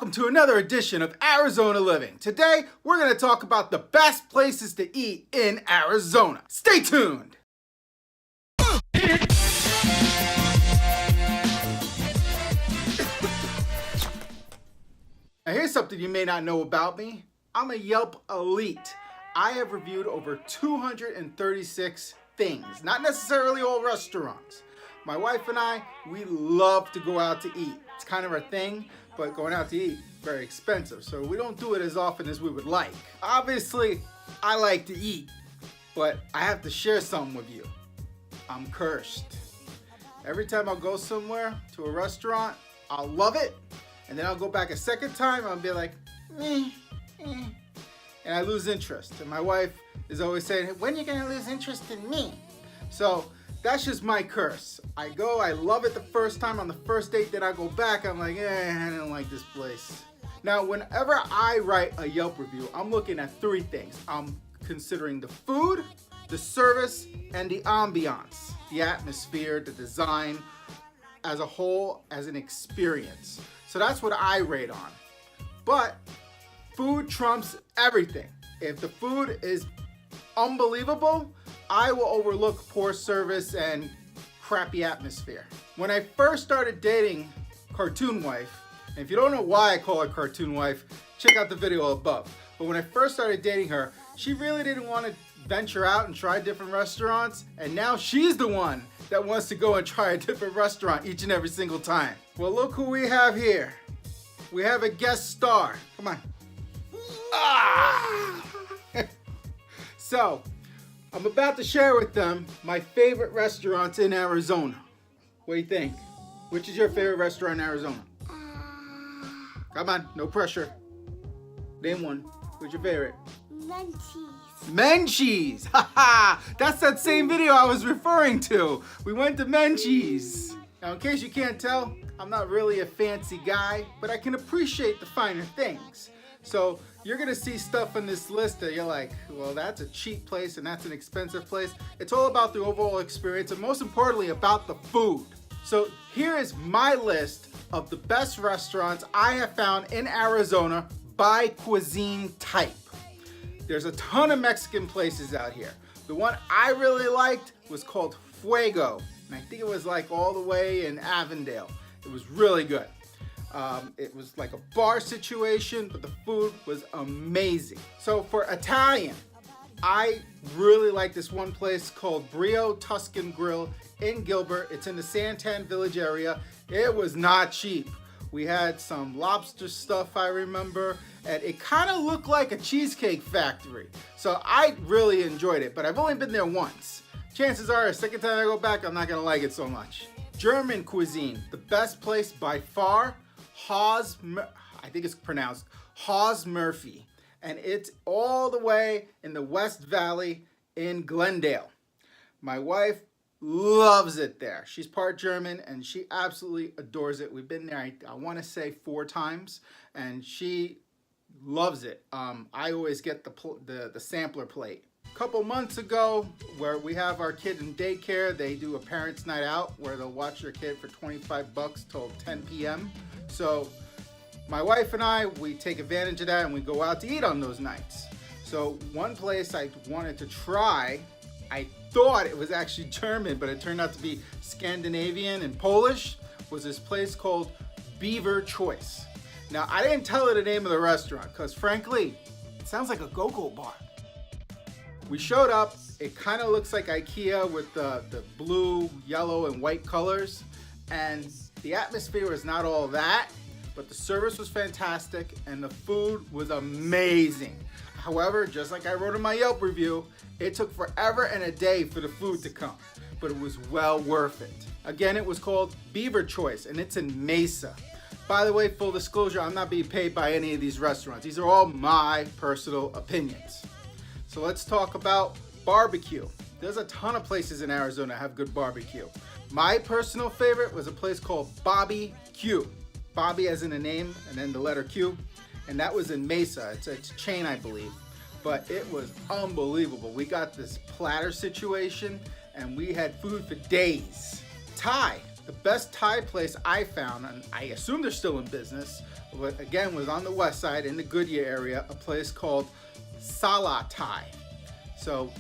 welcome to another edition of Arizona Living. Today, we're going to talk about the best places to eat in Arizona. Stay tuned! Now here's something you may not know about me. I'm a Yelp elite. I have reviewed over 236 things, not necessarily all restaurants. My wife and I, we love to go out to eat. It's kind of our thing, but going out to eat, very expensive, so we don't do it as often as we would like. Obviously, I like to eat, but I have to share something with you. I'm cursed. Every time I'll go somewhere to a restaurant, I'll love it, and then I'll go back a second time, I'll be like, and I lose interest. And my wife is always saying, when are you gonna lose interest in me? So that's just my curse. I go, I love it the first time. On the first date that I go back, I'm like, I don't like this place. Now, whenever I write a Yelp review, I'm looking at three things. I'm considering the food, the service, and the ambiance, the atmosphere, the design, as a whole, as an experience. So that's what I rate on. But food trumps everything. If the food is unbelievable, I will overlook poor service and crappy atmosphere. When I first started dating Cartoon Wife, and if you don't know why I call her Cartoon Wife, check out the video above. But when I first started dating her, she really didn't want to venture out and try different restaurants, and now she's the one that wants to go and try a different restaurant each and every single time. Well, look who we have here. We have a guest star. Come on. Ah! So, I'm about to share with them my favorite restaurants in Arizona. What do you think? Which is your favorite restaurant in Arizona? Come on, no pressure. Name one. What's your favorite? Menchie's. Menchie's! Haha! That's that same video I was referring to. We went to Menchie's. Now, in case you can't tell, I'm not really a fancy guy, but I can appreciate the finer things. So you're gonna see stuff on this list that you're like, well, that's a cheap place and that's an expensive place. It's all about the overall experience and most importantly about the food. So here is my list of the best restaurants I have found in Arizona by cuisine type. There's a ton of Mexican places out here. The one I really liked was called Fuego, and I think it was like all the way in Avondale. It was really good. It was like a bar situation, but the food was amazing. So for Italian, I really like this one place called Brio Tuscan Grill in Gilbert. It's in the Santan Village area. It was not cheap. We had some lobster stuff, I remember, and it kind of looked like a cheesecake factory. So I really enjoyed it, but I've only been there once. Chances are, the second time I go back, I'm not gonna like it so much. German cuisine, the best place by far, I think it's pronounced Haas Murphy, and it's all the way in the West Valley in Glendale. My wife loves it there. She's part German and she absolutely adores it. We've been there, I want to say 4 times, and she loves it. I always get the sampler plate. A couple months ago, where we have our kid in daycare, they do a parents' night out where they'll watch their kid for 25 bucks till 10 p.m. So my wife and I, we take advantage of that and we go out to eat on those nights. So one place I wanted to try, I thought it was actually German, but it turned out to be Scandinavian and Polish, was this place called Beaver Choice. Now, I didn't tell her the name of the restaurant because frankly, it sounds like a go-go bar. We showed up, it kind of looks like IKEA with the blue, yellow, and white colors, and the atmosphere was not all that, but the service was fantastic and the food was amazing. However, just like I wrote in my Yelp review, it took forever and a day for the food to come, but it was well worth it. Again, it was called Beaver Choice and it's in Mesa. By the way, full disclosure, I'm not being paid by any of these restaurants. These are all my personal opinions. So let's talk about barbecue. There's a ton of places in Arizona that have good barbecue. My personal favorite was a place called Bobby Q. Bobby as in a name and then the letter Q. And that was in Mesa. It's a chain, I believe. But it was unbelievable. We got this platter situation and we had food for days. Thai. The best Thai place I found, and I assume they're still in business, but again was on the west side in the Goodyear area, a place called Salatai. So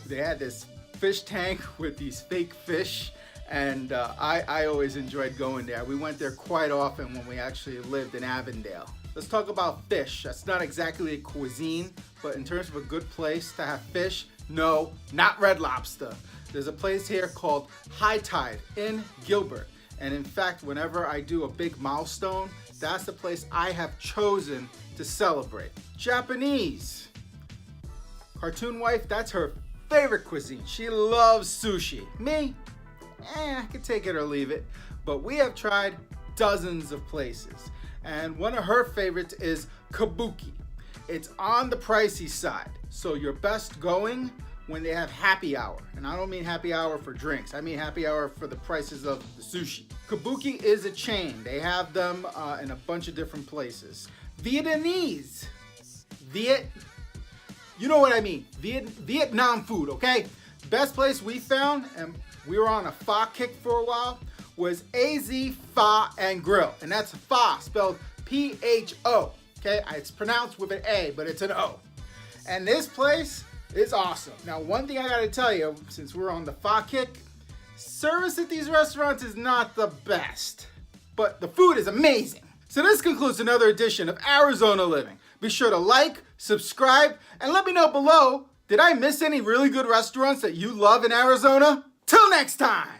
they had this fish tank with these fake fish, and I always enjoyed going there. We went there quite often when we actually lived in Avondale. Let's talk about fish. That's not exactly a cuisine, but in terms of a good place to have fish, no, not Red Lobster. There's a place here called High Tide in Gilbert. And in fact, whenever I do a big milestone, that's the place I have chosen to celebrate. Japanese. Cartoon wife, that's her favorite cuisine. She loves sushi. Me, I could take it or leave it. But we have tried dozens of places. And one of her favorites is Kabuki. It's on the pricey side. So you're best going when they have happy hour. And I don't mean happy hour for drinks. I mean happy hour for the prices of the sushi. Kabuki is a chain. They have them in a bunch of different places. Vietnamese. You know what I mean. Vietnam food, okay? Best place we found, and we were on a pho kick for a while, was AZ Pho and Grill. And that's pho spelled P-H-O. Okay, it's pronounced with an A, but it's an O. And this place is awesome. Now, one thing I gotta tell you, since we're on the pho kick, service at these restaurants is not the best, but the food is amazing. So this concludes another edition of Arizona Living. Be sure to like, subscribe, and let me know below, did I miss any really good restaurants that you love in Arizona? Till next time!